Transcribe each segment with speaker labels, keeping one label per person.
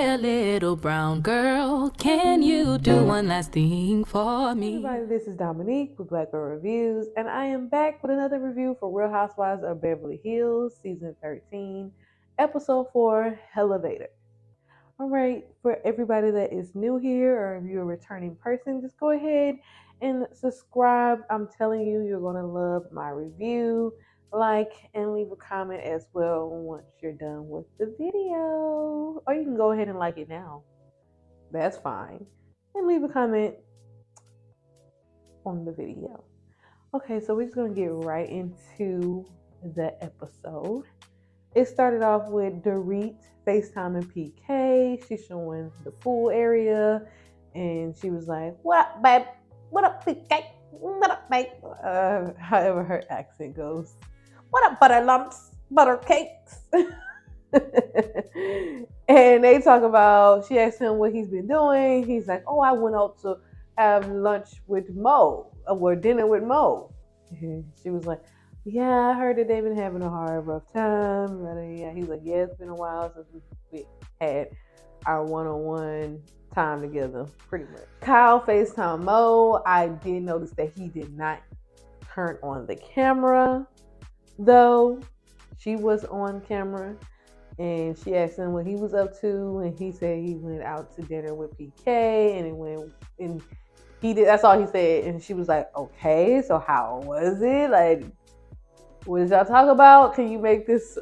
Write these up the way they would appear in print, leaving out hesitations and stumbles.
Speaker 1: there, little brown girl? Can you do one last thing for me?
Speaker 2: Hey everybody, this is Dominique with Black Girl Reviews, and I am back with another review for Real Housewives of Beverly Hills, Season 13, Episode 4, Hellevator. Alright, for everybody that is new here, or if you're a returning person, just go ahead and subscribe. I'm telling you, you're going to love my review. Like and leave a comment as well once you're done with the video. Or you can go ahead and like it now. That's fine. And leave a comment on the video. Okay, so we're just gonna get right into the episode. It started off with Dorit FaceTiming PK. She's showing the pool area, and she was like, "What up, babe? What up, PK? What up, babe?" However her accent goes. What up, butter lumps, butter cakes? And they talk about. She asked him what he's been doing. He's like, "Oh, I went out to have lunch with Mo, or dinner with Mo." She was like, "Yeah, I heard that they've been having a hard, rough time." Yeah, he's like, "Yeah, it's been a while since we had our one-on-one time together, pretty much." Kyle FaceTime Mo. I did notice that he did not turn on the camera, though. She was on camera. And she asked him what he was up to, and he said he went out to dinner with PK, and he did. That's all he said. And she was like, "Okay, so how was it? Like, what did y'all talk about? Can you make this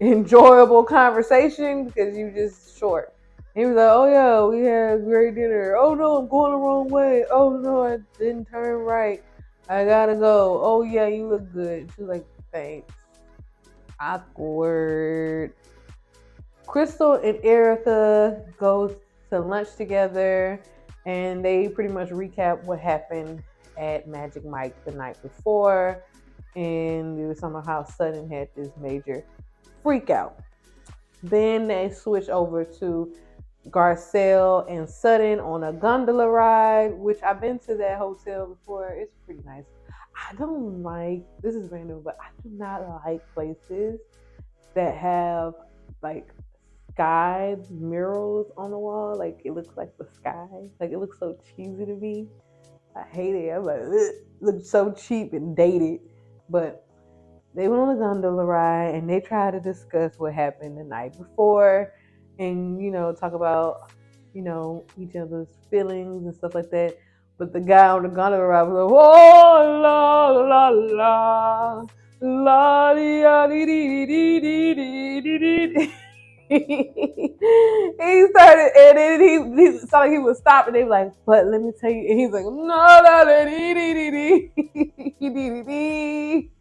Speaker 2: enjoyable conversation because you just short?" And he was like, "Oh yeah, we had a great dinner. Oh no, I'm going the wrong way. Oh no, I didn't turn right. I gotta go. Oh yeah, you look good." She was like, "Thanks." Awkward. Crystal and Erika go to lunch together, and they pretty much recap what happened at Magic Mike the night before, and it was talking about how Sutton had this major freak out. Then they switch over to Garcelle and Sutton on a gondola ride, which I've been to that hotel before. It's pretty nice. I don't like, this is random, but I do not like places that have like sky murals on the wall. Like it looks like the sky. Like it looks so cheesy to me. I hate it. I'm like, it looks so cheap and dated. But they went on a gondola ride and they tried to discuss what happened the night before and, talk about, each other's feelings and stuff like that. But the guy on the gondola ride was like, "Oh, la, la, la, la, dee, dee, dee, dee, dee, dee, dee." He started, and then he sounded like he would stop, and they were like, "But let me tell you," and he's like, "No, la, dee, dee, dee, dee, dee, dee, dee."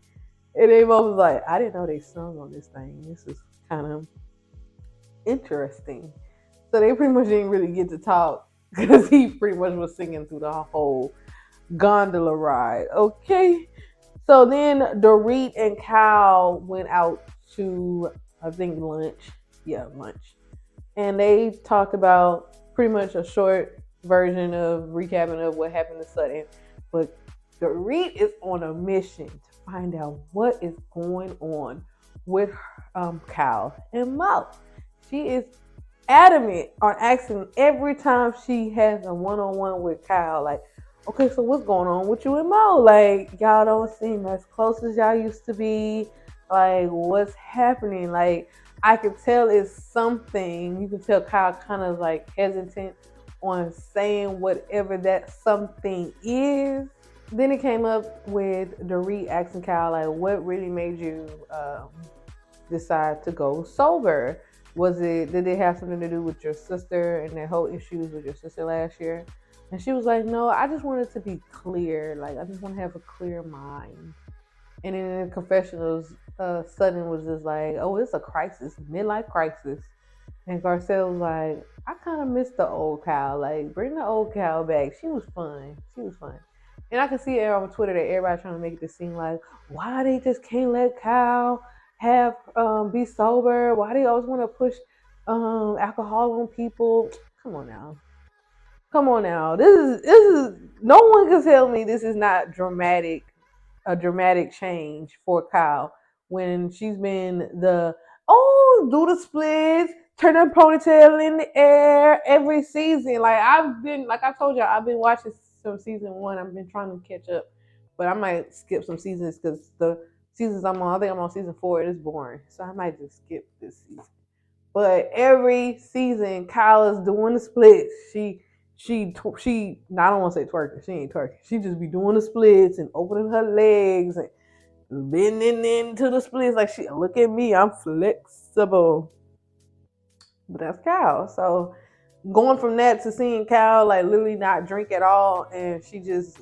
Speaker 2: And they both was like, "I didn't know they sung on this thing. This is kind of interesting." So they pretty much didn't really get to talk because he pretty much was singing through the whole gondola ride. Okay. So then Dorit and Kyle went out to, I think, lunch. Yeah, lunch. And they talked about pretty much a short version of recapping of what happened to Sutton. But Dorit is on a mission to find out what is going on with Kyle and Mo. She is adamant on asking every time she has a one-on-one with Kyle, like, "Okay, so what's going on with you and Mo? Like, y'all don't seem as close as y'all used to be. Like, what's happening?" Like, I could tell it's something. You can tell Kyle kind of like hesitant on saying whatever that something is. Then it came up with Dorit asking Kyle, like, "What really made you decide to go sober? Did it have something to do with your sister and that whole issues with your sister last year?" And she was like, "No, I just wanted to be clear. Like, I just want to have a clear mind." And then in the confessionals, Sutton was just like, "Oh, it's a crisis, midlife crisis." And Garcelle was like, "I kind of miss the old Kyle. Like, bring the old Kyle back. She was fun. She was fun." And I can see it on Twitter that everybody trying to make it seem like, why they just can't let Kyle have be sober? Why they always want to push alcohol on people? Come on now. Come on now. This is no one can tell me this is not a dramatic change for Kyle when she's been do the splits, turn her ponytail in the air every season. Like I told y'all, I've been watching some season 1. I've been trying to catch up, but I might skip some seasons because the seasons I'm on, I think I'm on season 4. It is boring, so I might just skip this season. But every season, Kyle is doing the splits. She. I don't want to say twerking. She ain't twerking. She just be doing the splits and opening her legs and bending into the splits. Like she look at me, I'm flexible. But that's Kyle. So going from that to seeing Kyle like literally not drink at all, and she just.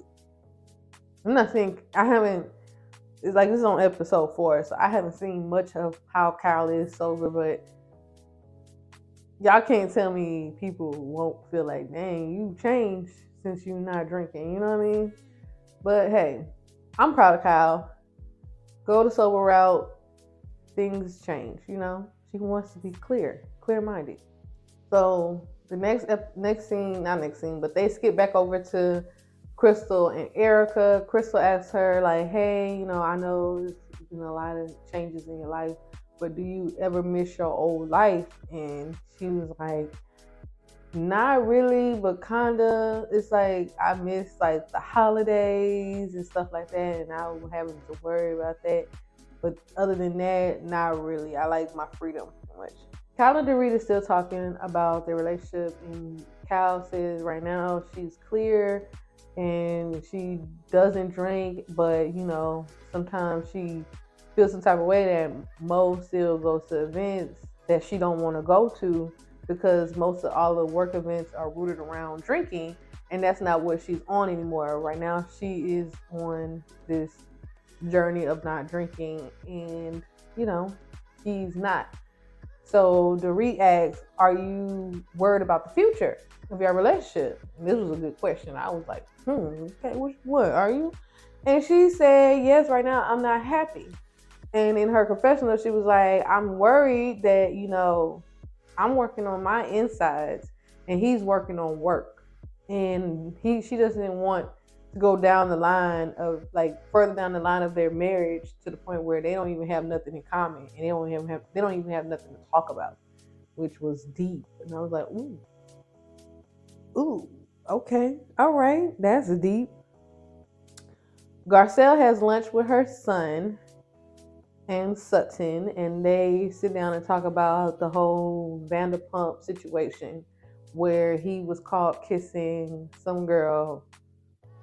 Speaker 2: I'm not saying I haven't. It's like this is on episode 4, so I haven't seen much of how Kyle is sober, but y'all can't tell me people won't feel like, dang, you changed since you're not drinking. You know what I mean? But hey, I'm proud of Kyle. Go the sober route. Things change, you know? She wants to be clear-minded. So the next scene, not next scene, but they skip back over to Crystal and Erika. Crystal asks her, like, hey, you know, I know there's been a lot of changes in your life, but do you ever miss your old life? And she was like, not really, but kinda. It's like I miss like the holidays and stuff like that, and I was having to worry about that. But other than that, not really. I like my freedom so much. Kyle and Dorit is still talking about their relationship, and Kyle says right now she's clear and she doesn't drink, but you know, sometimes she feels some type of way that Mo still goes to events that she don't want to go to because most of all the work events are rooted around drinking, and that's not what she's on anymore. Right now she is on this journey of not drinking, and you know, he's not. So Dorit asks, are you worried about the future of your relationship? And this was a good question. I was like, okay, what are you? And she said, yes, right now I'm not happy. And in her confessional, she was like, I'm worried that, you know, I'm working on my insides and he's working on work. And she doesn't want to go down the line of like further down the line of their marriage to the point where they don't even have nothing in common and they don't even have nothing to talk about, which was deep. And I was like, ooh, okay, all right, that's deep. Garcelle has lunch with her son and Sutton, and they sit down and talk about the whole Vanderpump situation where he was caught kissing some girl,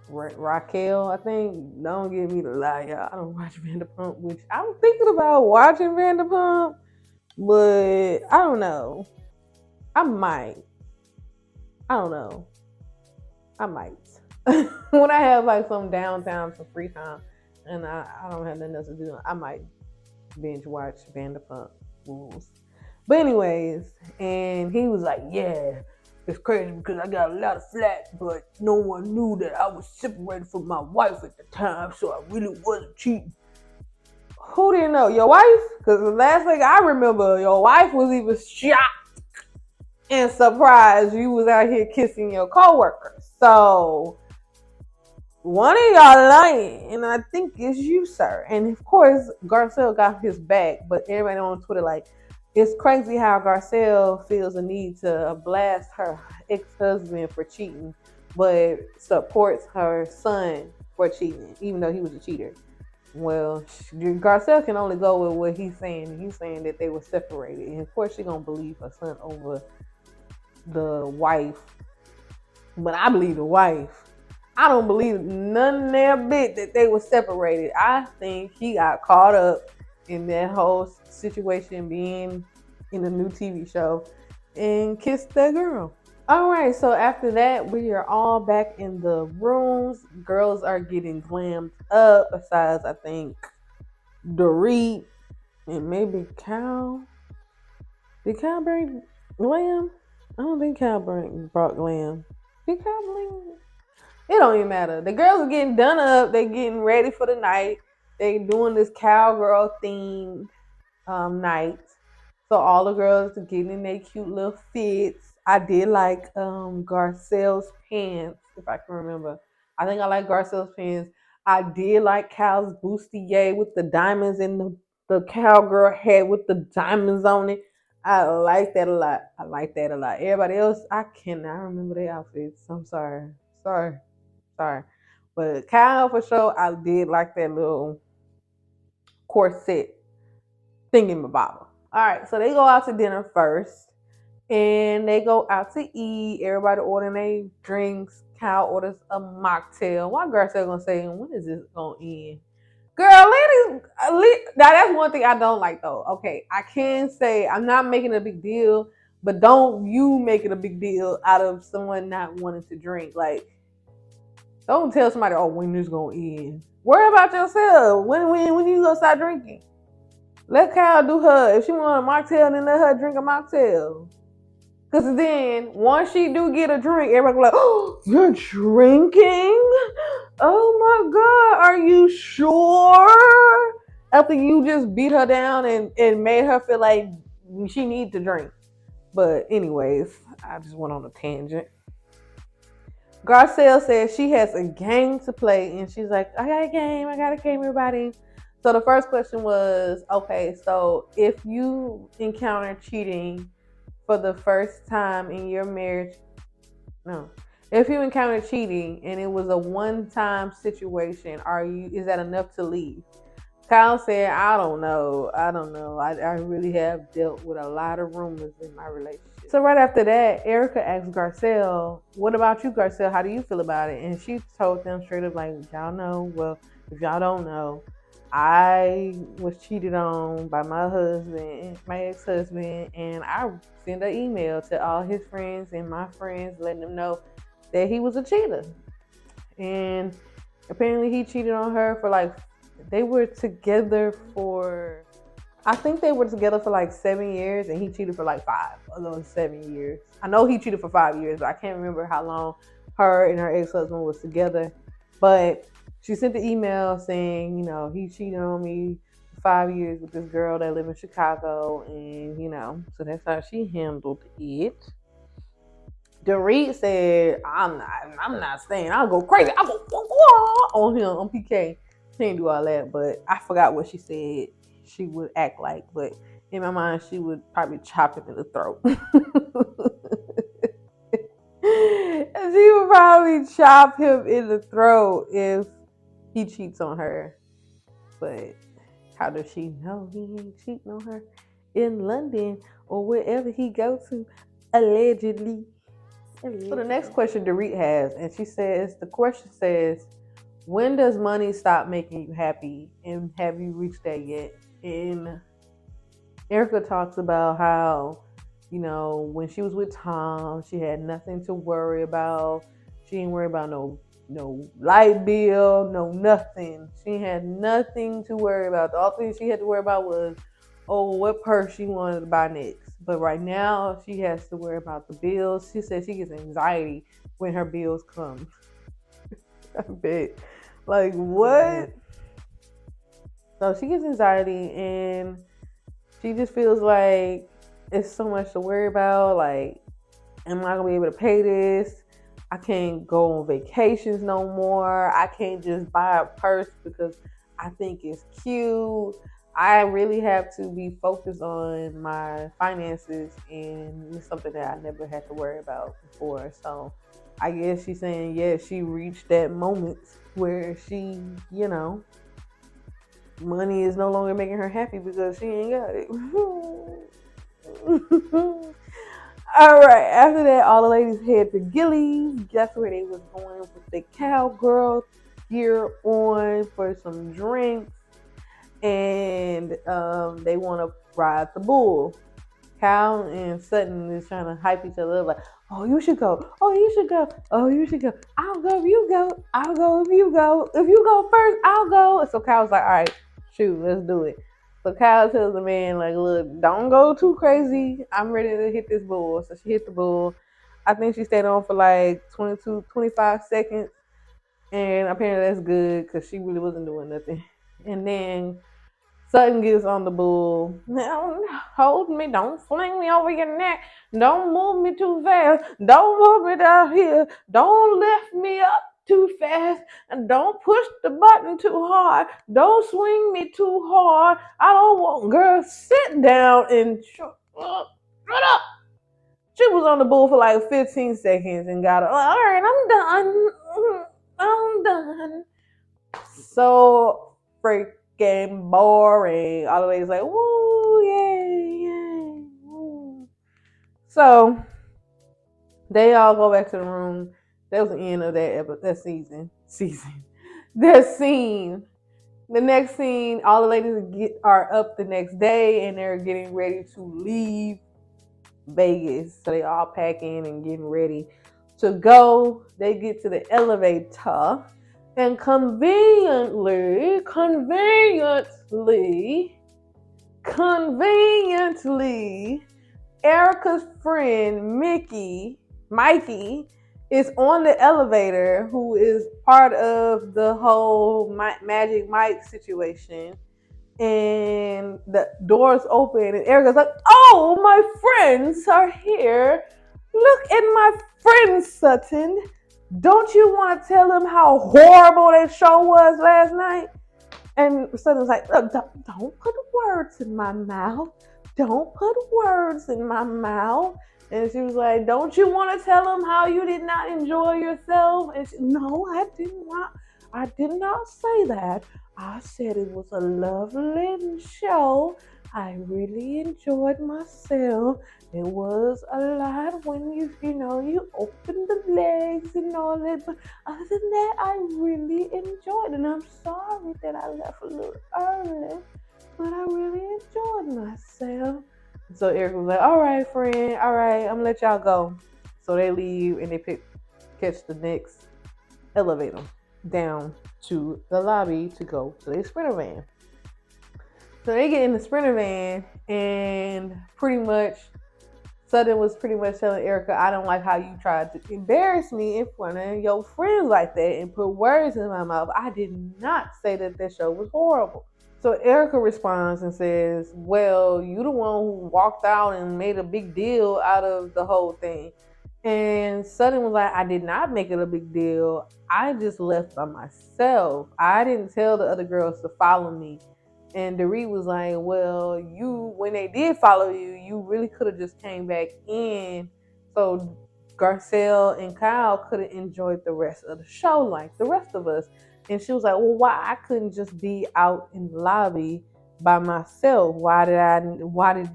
Speaker 2: Raquel, I think. Don't get me to lie, y'all. I don't watch Vanderpump, which I'm thinking about watching Vanderpump, but I don't know. I might. I don't know. I might. When I have like some downtime, some free time, and I don't have nothing else to do, I might binge watch Vanderpump Rules. But anyways, and he was like, yeah, it's crazy because I got a lot of flack, but no one knew that I was separated from my wife at the time, so I really wasn't cheating. Who didn't know? Your wife? Because the last thing I remember, your wife was even shocked and surprised you was out here kissing your coworkers. So one of y'all lying, and I think it's you, sir. And of course, Garcelle got his back, but everybody on Twitter like, it's crazy how Garcelle feels a need to blast her ex-husband for cheating, but supports her son for cheating, even though he was a cheater. Well, Garcelle can only go with what he's saying. He's saying that they were separated, and of course, she's gonna believe her son over the wife. But I believe the wife. I don't believe none of their bit that they were separated. I think he got caught up in that whole situation being in a new TV show and kissed that girl. All right, so after that, we are all back in the rooms. Girls are getting glammed up, besides, I think, Dorit and maybe Cal. Did Cal bring glam? I don't think Cal brought glam. Did Cal bring? It don't even matter. The girls are getting done up. They getting ready for the night. They doing this cowgirl themed night. So all the girls are getting in their cute little fits. I did like Garcelle's pants, if I can remember. I think I like Garcelle's pants. I did like Cal's bustier with the diamonds and the cowgirl hat with the diamonds on it. I like that a lot. I like that a lot. Everybody else, I cannot remember their outfits. I'm sorry. Sorry. Sorry. But Kyle for sure, I did like that little corset thingy-ma-bobber. All right, so they go out to dinner first. And they go out to eat. Everybody ordering their drinks. Kyle orders a mocktail. Why Garcelle gonna say, when is this gonna end? Girl, ladies, now that's one thing I don't like though. Okay, I can say I'm not making a big deal, but don't you make it a big deal out of someone not wanting to drink. Like, don't tell somebody, oh, when this gonna end. Worry about yourself. When you gonna start drinking? Let Kyle do her. If she want a mocktail, then let her drink a mocktail. Because then, once she do get a drink, everybody go like, oh, you're drinking? Oh my God, are you sure? After you just beat her down and made her feel like she needs to drink. But anyways, I just went on a tangent. Garcelle says she has a game to play, and she's like, I got a game, everybody. So the first question was, okay, so if you encounter cheating for the first time in your marriage, no. If you encounter cheating and it was a one-time situation, is that enough to leave? Kyle said, I don't know. I really have dealt with a lot of rumors in my relationship. So right after that, Erika asked Garcelle, what about you, Garcelle? How do you feel about it? And she told them straight up, like, y'all know, well, if y'all don't know, I was cheated on by my husband, my ex-husband, and I sent an email to all his friends and my friends letting them know that he was a cheater. And apparently he cheated on her for they were together for, I think they were together for 7 years, and he cheated for 5 of those 7 years. I know he cheated for 5 years, but I can't remember how long her and her ex-husband was together. But she sent the email saying, he cheated on me for 5 years with this girl that lived in Chicago, and so that's how she handled it. Dorit said, I'm not staying. I'll go crazy. I'll go on him, on PK. She didn't do all that, but I forgot what she said she would act like. But in my mind, she would probably chop him in the throat. She would probably chop him in the throat if he cheats on her. But how does she know he ain't cheating on her in London or wherever he goes to, allegedly? So the next question Dorit has, and the question says, when does money stop making you happy, and have you reached that yet? And Erika talks about how, when she was with Tom, she had nothing to worry about. She didn't worry about no light bill, no nothing. She had nothing to worry about. The only thing she had to worry about was, what purse she wanted to buy next. But right now, she has to worry about the bills. She says she gets anxiety when her bills come. I bet. Like, what? So she gets anxiety, and she just feels like it's so much to worry about. Like, am I going to be able to pay this? I can't go on vacations no more. I can't just buy a purse because I think it's cute. I really have to be focused on my finances, and it's something that I never had to worry about before. So I guess she's saying, she reached that moment where she, money is no longer making her happy because she ain't got it. All right, after that, all the ladies head to Gilly's. That's where they was going with the cowgirl gear on for some drinks. And they want to ride the bull. Cal and Sutton is trying to hype each other up, like, oh, you should go. Oh, you should go. Oh, you should go. I'll go if you go. I'll go if you go. If you go first, I'll go. So Cal's like, all right, shoot, let's do it. So Cal tells the man, like, look, don't go too crazy. I'm ready to hit this bull. So she hit the bull. I think she stayed on for 25 seconds. And apparently that's good because she really wasn't doing nothing. And then Sutton gets on the bull. Now, hold me. Don't fling me over your neck. Don't move me too fast. Don't move me down here. Don't lift me up too fast. And don't push the button too hard. Don't swing me too hard. I don't want, girl, sit down and Shut up. She was on the bull for like 15 seconds and got her. All right, I'm done. I'm done. So freaking boring. All the ladies like, woo, yay, yay, woo. So they all go back to the room. That was the end of that season. That scene. The next scene, all the ladies are up the next day and they're getting ready to leave Vegas. So they all packing and getting ready to go. They get to the elevator and conveniently, Erika's friend Mikey, is on the elevator, who is part of the whole Magic Mike situation. And the doors open, and Erika's like, "Oh, my friends are here. Look at my friends, Sutton. Don't you want to tell them how horrible that show was last night?" And Sutton's like, "Don't put words in my mouth. Don't put words in my mouth." And she was like, "Don't you want to tell them how you did not enjoy yourself?" And "No, I did not. I did not say that. I said it was a lovely show. I really enjoyed myself. It was a lot when you opened the legs and all that. But other than that, I really enjoyed it. And I'm sorry that I left a little early, but I really enjoyed myself." So Erika was like, "All right, friend. All right, I'm gonna let y'all go." So they leave and they catch the next elevator down to the lobby to go to the Sprinter van. So they get in the Sprinter van, and pretty much Sutton was pretty much telling Erika, "I don't like how you tried to embarrass me in front of your friends like that and put words in my mouth. I did not say that show was horrible." So Erika responds and says, "Well, you the one who walked out and made a big deal out of the whole thing." And Sutton was like, "I did not make it a big deal. I just left by myself. I didn't tell the other girls to follow me." And Dorit was like, "Well, when they did follow you, you really could have just came back in so Garcelle and Kyle could have enjoyed the rest of the show like the rest of us." And she was like, "Well, why I couldn't just be out in the lobby by myself? Why did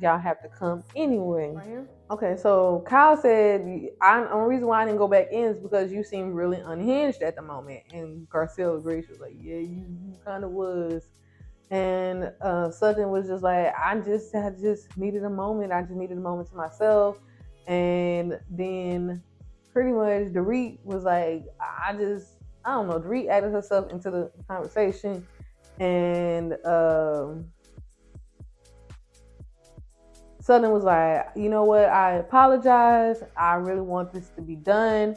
Speaker 2: y'all have to come anyway?" Right here. Okay, so Kyle said, "The only reason why I didn't go back in is because you seem really unhinged at the moment." And Garcelle agreed. She was like, "Yeah, you kind of was." And Sutton was just like, I just needed a moment. I just needed a moment to myself." And then pretty much Dorit was like, I don't know. Dorit added herself into the conversation. And Sutton was like, "You know what? I apologize. I really want this to be done.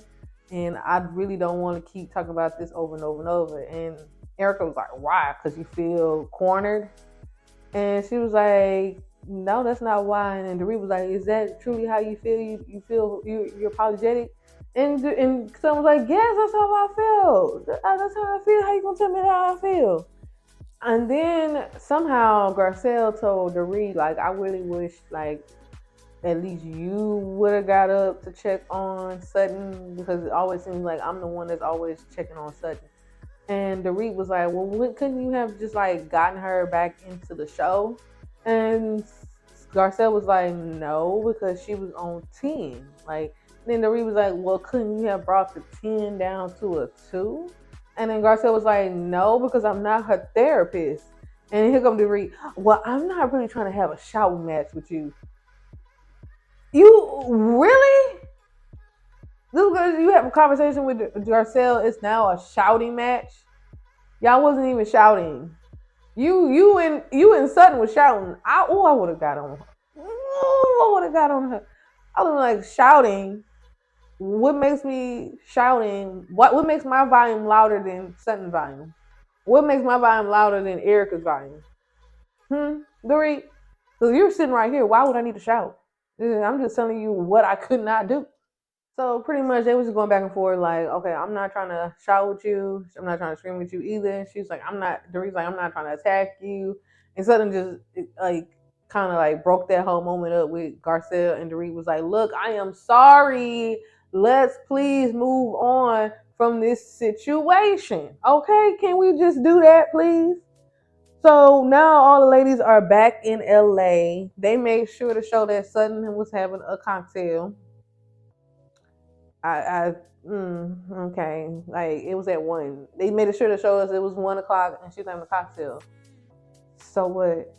Speaker 2: And I really don't want to keep talking about this over and over and over." And Erika was like, "Why? Because you feel cornered?" And she was like, "No, that's not why." And Dorit was like, "Is that truly how you feel? You feel you're apologetic?" And someone was like, "Yes, that's how I feel. That's how I feel. How you gonna tell me how I feel?" And then somehow Garcelle told Dorit, like, "I really wish, like, at least you would have got up to check on Sutton, because it always seems like I'm the one that's always checking on Sutton." And Dorit was like, "Well, couldn't you have just like gotten her back into the show?" And Garcelle was like, "No, because she was on 10. Like, then Dorit was like, "Well, couldn't you have brought the 10 down to a 2? And then Garcelle was like, "No, because I'm not her therapist." And here comes Dorit, "Well, I'm not really trying to have a shouting match with you." You really? Just because you have a conversation with Garcelle, it's now a shouting match? Y'all wasn't even shouting. You and Sutton was shouting. I would have got on her. I would have got on her. I was like, shouting. What makes me shouting? What makes my volume louder than Sutton's volume? What makes my volume louder than Erika's volume? Dorit? Because you're sitting right here. Why would I need to shout? I'm just telling you what I could not do. So pretty much they was just going back and forth like, "Okay, I'm not trying to shout with you. I'm not trying to scream with you either." She's like, "I'm not," Dorit's like, "I'm not trying to attack you." And Sutton just like kind of like broke that whole moment up with Garcelle, and Dorit was like, look, I am sorry. Let's please move on from this situation. Okay, can we just do that, please? So now all the ladies are back in LA. They made sure to show that Sutton was having a cocktail. Okay, like it was at 1. They made sure to show us it was 1 o'clock and she was having a cocktail. So what?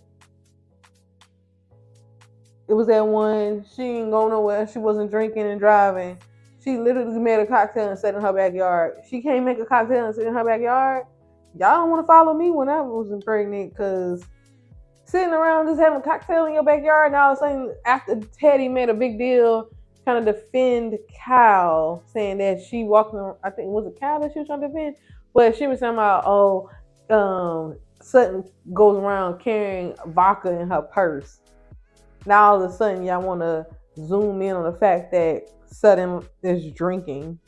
Speaker 2: It was at 1. She ain't going nowhere. She wasn't drinking and driving. She literally made a cocktail and sat in her backyard. She can't make a cocktail and sit in her backyard. Y'all don't want to follow me when I was pregnant, because sitting around just having a cocktail in your backyard, and all of a sudden, after Teddy made a big deal trying to defend Kyle, saying that she walking around, I think, was it Kyle that she was trying to defend? But she was talking about, Sutton goes around carrying vodka in her purse. Now all of a sudden, y'all want to zoom in on the fact that Sutton is drinking.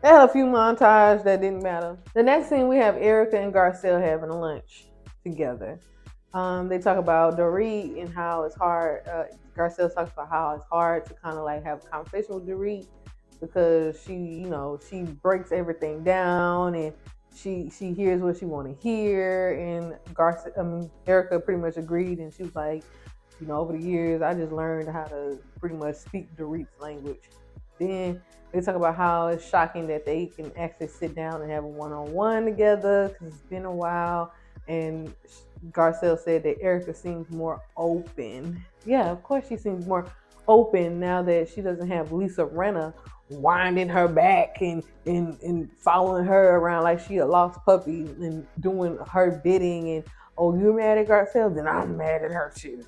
Speaker 2: They had a few montages that didn't matter. The next thing, we have Erika and Garcelle having a lunch together. They talk about Dorit and how it's hard. Garcelle talks about how it's hard to kind of like have a conversation with Dorit, because she breaks everything down and she hears what she want to hear. And Erika pretty much agreed, and she was like, over the years, I just learned how to pretty much speak Dorit's language. Then they talk about how it's shocking that they can actually sit down and have a one-on-one together, because it's been a while. And Garcelle said that Erika seems more open. Yeah, of course she seems more open now that she doesn't have Lisa Rinna winding her back and following her around like she a lost puppy and doing her bidding. And, oh, you're mad at Garcelle? Then I'm mad at her too.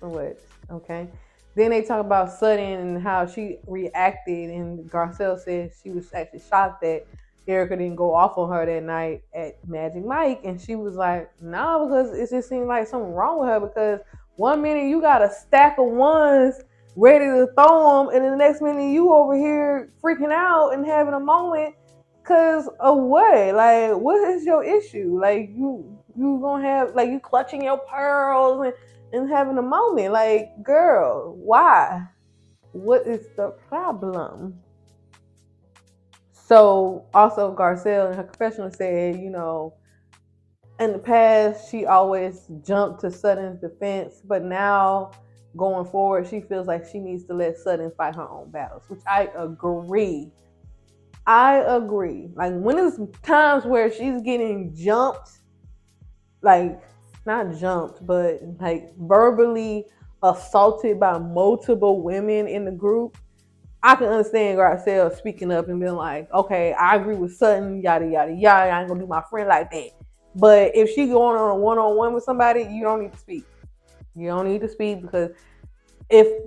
Speaker 2: Or what? Okay. Then they talk about Sutton and how she reacted, and Garcelle said she was actually shocked that Erika didn't go off on her that night at Magic Mike. And she was like, nah, because it just seemed like something wrong with her, because 1 minute you got a stack of ones ready to throw them, and the next minute you over here freaking out and having a moment because of what? Like, what is your issue? Like, you gonna have, like, you clutching your pearls and having a moment. Like, girl, why? What is the problem? So also Garcelle in her confessional said, in the past she always jumped to Sutton's defense, but now going forward she feels like she needs to let Sutton fight her own battles, which I agree. Like, when there's times where she's getting jumped, like, not jumped, but like verbally assaulted by multiple women in the group, I can understand Garcelle speaking up and being like, okay, I agree with Sutton, yada, yada, yada. I ain't gonna do my friend like that. But if she going on a one-on-one with somebody, you don't need to speak. You don't need to speak, because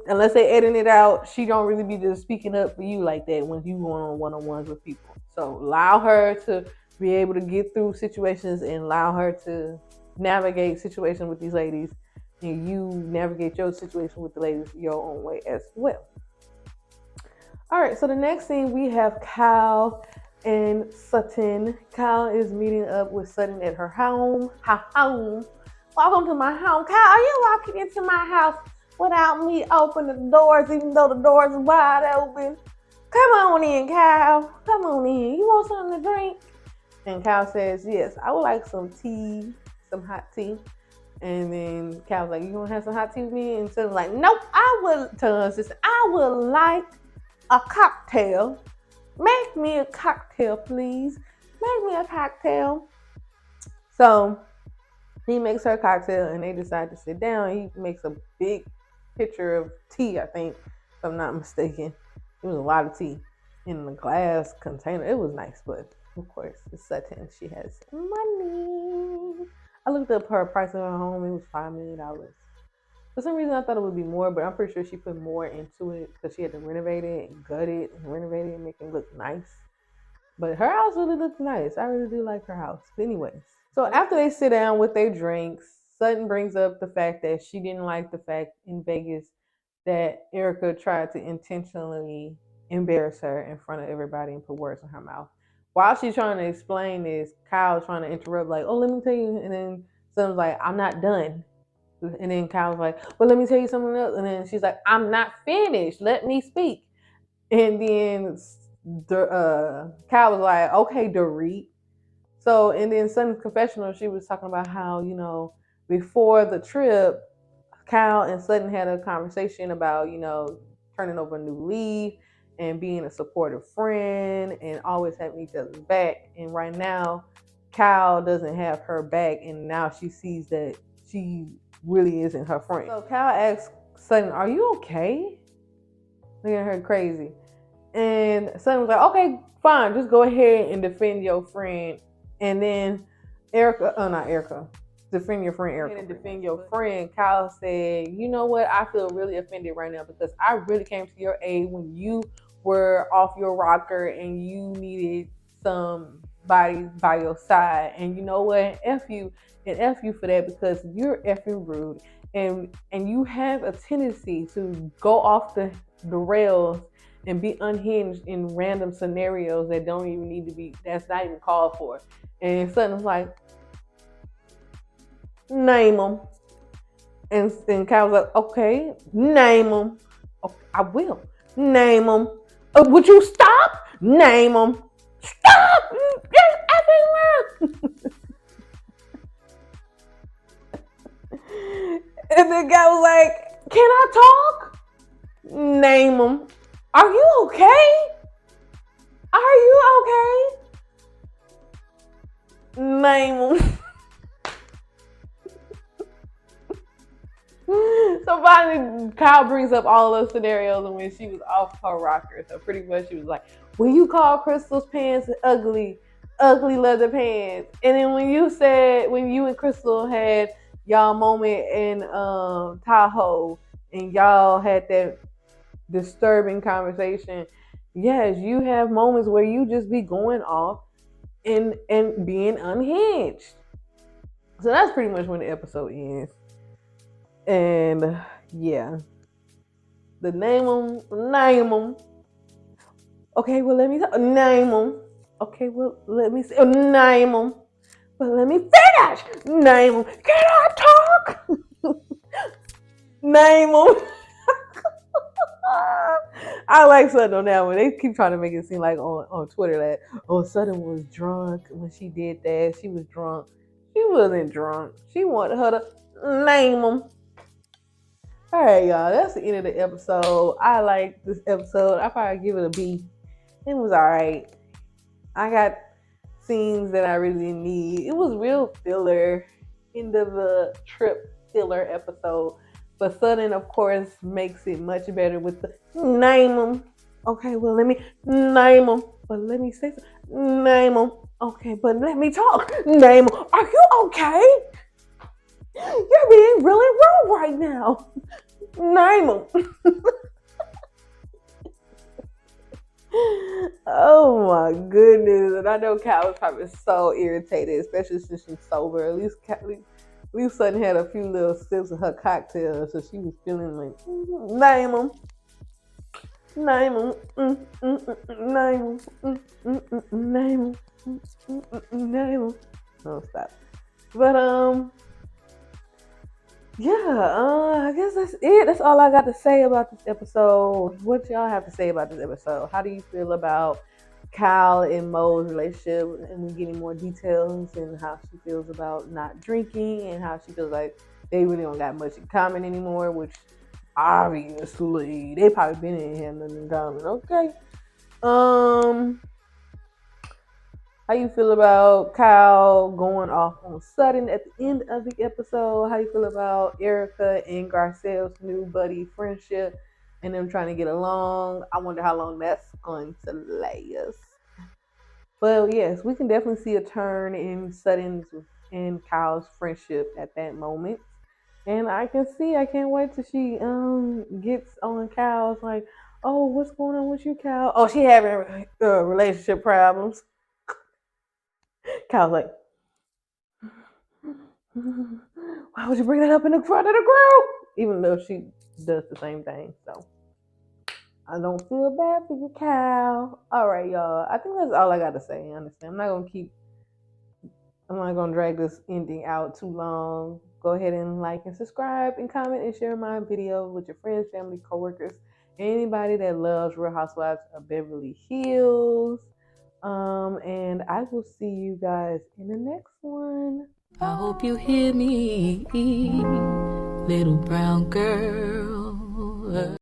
Speaker 2: unless they edit it out, she don't really be just speaking up for you like that when you going on one-on-ones with people. So allow her to be able to get through situations and allow her to navigate situations with these ladies, and you navigate your situation with the ladies your own way as well. All right, so the next thing, we have Kyle and Sutton. Kyle is meeting up with Sutton at her home. Welcome to my home. Kyle, are you walking into my house without me opening the doors, even though the doors are wide open? Come on in, Kyle. Come on in. You want something to drink? And Kyle says, yes, I would like some tea, some hot tea. And then Kyle's like, you want to have some hot tea with me? And Sutton's like, nope, I would like a cocktail. Make me a cocktail, please. Make me a cocktail. So he makes her a cocktail, and they decide to sit down. He makes a big pitcher of tea, I think, if I'm not mistaken. It was a lot of tea in the glass container. It was nice, but of course, it's Sutton. She has money. I looked up her price of her home. It was $5 million. For some reason, I thought it would be more, but I'm pretty sure she put more into it because she had to renovate it and gut it and renovate it and make it look nice. But her house really looks nice. I really do like her house. But anyways, so after they sit down with their drinks, Sutton brings up the fact that she didn't like the fact in Vegas that Erika tried to intentionally embarrass her in front of everybody and put words in her mouth. While she's trying to explain this, Kyle's trying to interrupt, like, oh, let me tell you. And then Sutton's like, I'm not done. And then Kyle was like, well, let me tell you something else. And then she's like, I'm not finished. Let me speak. And then Kyle was like, okay, Dorit. So, and then Sutton's confessional, she was talking about how, before the trip, Kyle and Sutton had a conversation about, turning over a new leaf and being a supportive friend and always having each other's back. And right now, Kyle doesn't have her back, and now she sees that she really isn't her friend. So Kyle asks Sutton, are you okay? Looking at her crazy. And Sutton was like, okay, fine, just go ahead and defend your friend. And then not Erika, defend your friend Erika. And defend your friend. Kyle said, you know what? I feel really offended right now because I really came to your aid when you were off your rocker and you needed somebody by your side. And you know what? F you and F you for that because you're effing rude. And you have a tendency to go off the rails and be unhinged in random scenarios that don't even need to be, that's not even called for. And Sutton's like, name them. And Kyle was like, okay, name them. Okay, I will. Name them. Would you stop? Name them. Stop! You're effing wrong. And the guy was like, can I talk? Name them. Are you okay? Are you okay? Name them. So finally, Kyle brings up all those scenarios and when she was off her rocker. So pretty much she was like, when you call Crystal's pants ugly leather pants. And then when you and Crystal had y'all moment in Tahoe and y'all had that disturbing conversation, yes, you have moments where you just be going off and being unhinged. So that's pretty much when the episode ends. And yeah, the name them. Okay, well let me name them. Okay, well let me say name them. But let me finish. Name them. Can I talk? Name them. I like Sutton on that one. They keep trying to make it seem like on Twitter that Sutton was drunk when she did that. She was drunk. She wasn't drunk. She wanted her to name them. All right, y'all. That's the end of the episode. I like this episode. I probably give it a B. It was all right. I got scenes that I really didn't need. It was real filler, end of the trip filler episode. But Sutton, of course, makes it much better with the name them. Okay, well, let me name them. But let me say something. Name them. Okay, but let me talk. Name them. Are you okay? You're being really rude right now. Name them. Oh my goodness. And I know Kat was probably so irritated, especially since she's sober. At least Sutton had a few little sips of her cocktail, so she was feeling like, name them. Name them. Name them. Name them. Name them. No, stop. But, yeah, I guess that's it. That's all I got to say about this episode. What y'all have to say about this episode? How do you feel about Kyle and Mo's relationship and we getting more details and how she feels about not drinking and how she feels like they really don't got much in common anymore, which obviously they probably been in here nothing in common. Okay. How you feel about Kyle going off on Sutton at the end of the episode? How you feel about Erika and Garcelle's new buddy friendship and them trying to get along? I wonder how long that's going to last. But yes, we can definitely see a turn in Sutton's and Kyle's friendship at that moment. And I can't wait till she gets on Kyle's like, oh, what's going on with you, Kyle? Oh, she having relationship problems. Kyle's like, why would you bring that up in the front of the group? Even though she does the same thing. So I don't feel bad for you, Kyle. All right, y'all. I think that's all I got to say, honestly. I'm not going to drag this ending out too long. Go ahead and like and subscribe and comment and share my video with your friends, family, coworkers, anybody that loves Real Housewives of Beverly Hills. And I will see you guys in the next one.
Speaker 1: I hope you hear me, little brown girl.